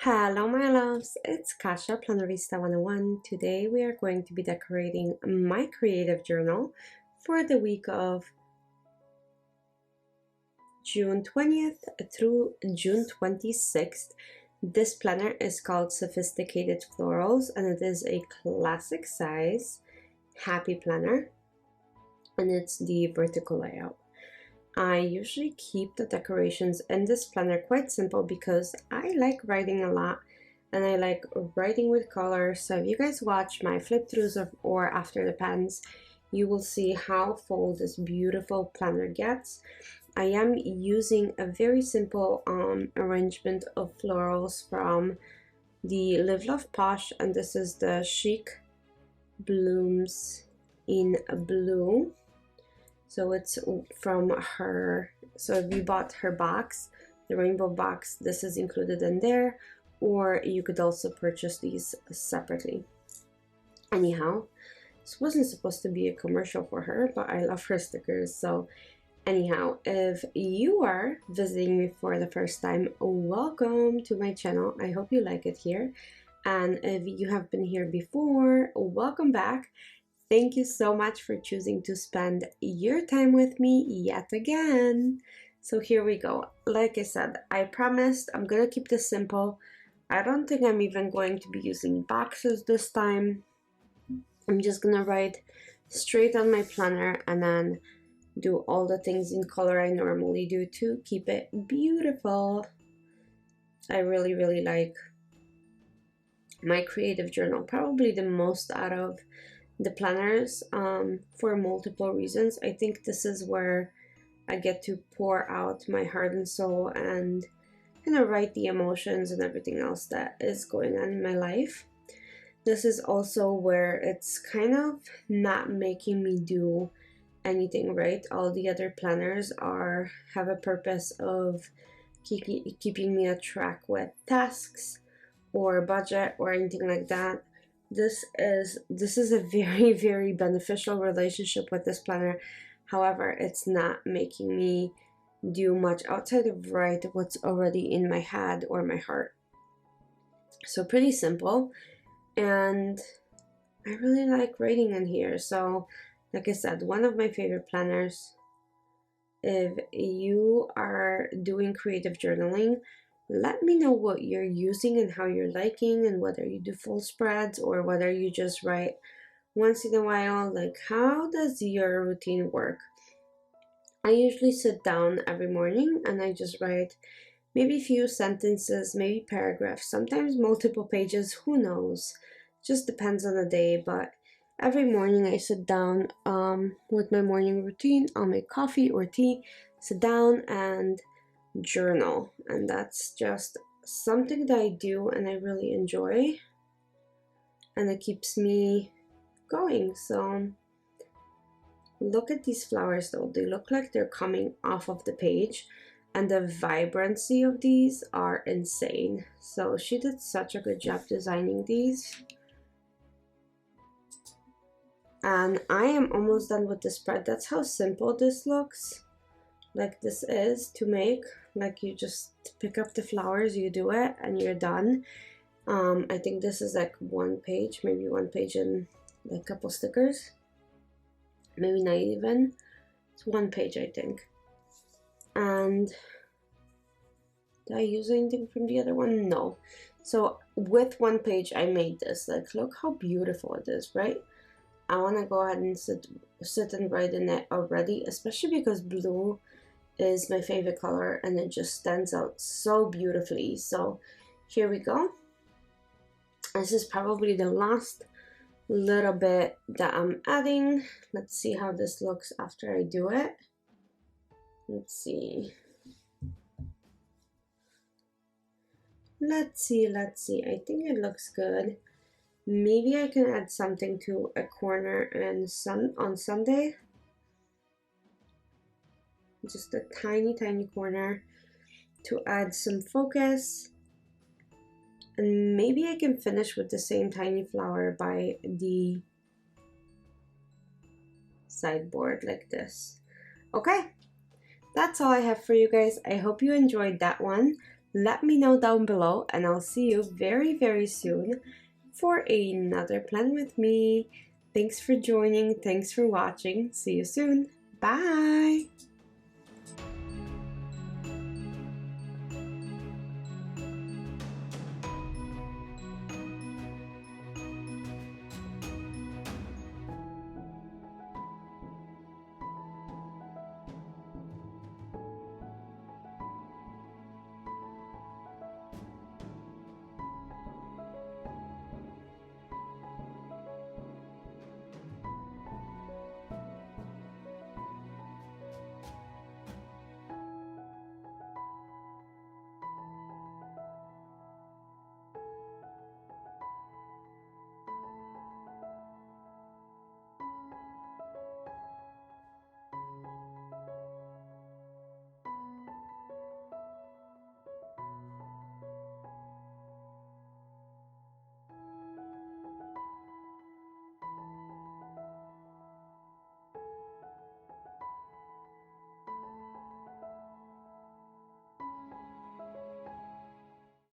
Hello my loves, it's Kasha, Plannerista 101. Today we are going to be decorating my creative journal for the week of June 20th through June 26th. This planner is called Sophisticated Florals and it is a classic size happy planner and it's the vertical layout. I usually keep the decorations in this planner quite simple because I like writing a lot and I like writing with colors. So if you guys watch my flip throughs or after the pens, you will see how full this beautiful planner gets. I am using a very simple arrangement of florals from the Live Love Posh, and this is the Chic Blooms in Blue. So it's from her, so if you bought her box, the rainbow box, this is included in there, or you could also purchase these separately. Anyhow, this wasn't supposed to be a commercial for her, but I love her stickers. So anyhow, if you are visiting me for the first time, welcome to my channel. I hope you like it here. And if you have been here before, welcome back. Thank you so much for choosing to spend your time with me yet again. So here we go. Like I said, I promised I'm gonna keep this simple. I don't think I'm even going to be using boxes this time. I'm just gonna write straight on my planner and then do all the things in color I normally do to keep it beautiful. I really like my creative journal, probably the most out of the planners for multiple reasons. I think this is where I get to pour out my heart and soul and kind of write the emotions and everything else that is going on in my life. This is also where it's kind of not making me do anything, right? All the other planners have a purpose of keeping me on track with tasks or budget or anything like that. This is a very beneficial relationship with this planner. However, it's not making me do much outside of write what's already in my head or my heart. So pretty simple, and I really like writing in here. So like I said, one of my favorite planners. If you are doing creative journaling, let me know what you're using and how you're liking, and whether you do full spreads or whether you just write once in a while. Like, how does your routine work? I usually sit down every morning and I just write maybe a few sentences, maybe paragraphs, sometimes multiple pages, who knows? Just depends on the day. But every morning I sit down with my morning routine. I'll make coffee or tea, sit down and journal, and that's just something that I do and I really enjoy, and it keeps me going. So look at these flowers though, they look like they're coming off of the page, and the vibrancy of these are insane. So she did such a good job designing these, and I am almost done with the spread. That's how simple this looks. Like, this is to make, like, you just pick up the flowers, you do it, and you're done. I think this is like one page, maybe one page and like a couple stickers, maybe not even. It's one page, I think. And did I use anything from the other one? No. So with one page I made this. Like, look how beautiful it is, right? I want to go ahead and sit and write in it already, especially because blue is my favorite color and it just stands out so beautifully. So here we go. This is probably the last little bit that I'm adding. Let's see how this looks after I do it. Let's see. I think it looks good. Maybe I can add something to a corner and on Sunday. Just a tiny corner to add some focus, and maybe I can finish with the same tiny flower by the sideboard like this. Okay, that's all I have for you guys. I hope you enjoyed that one. Let me know down below, and I'll see you very, very soon for another plan with me. Thanks for joining. Thanks for watching. See you soon. Bye.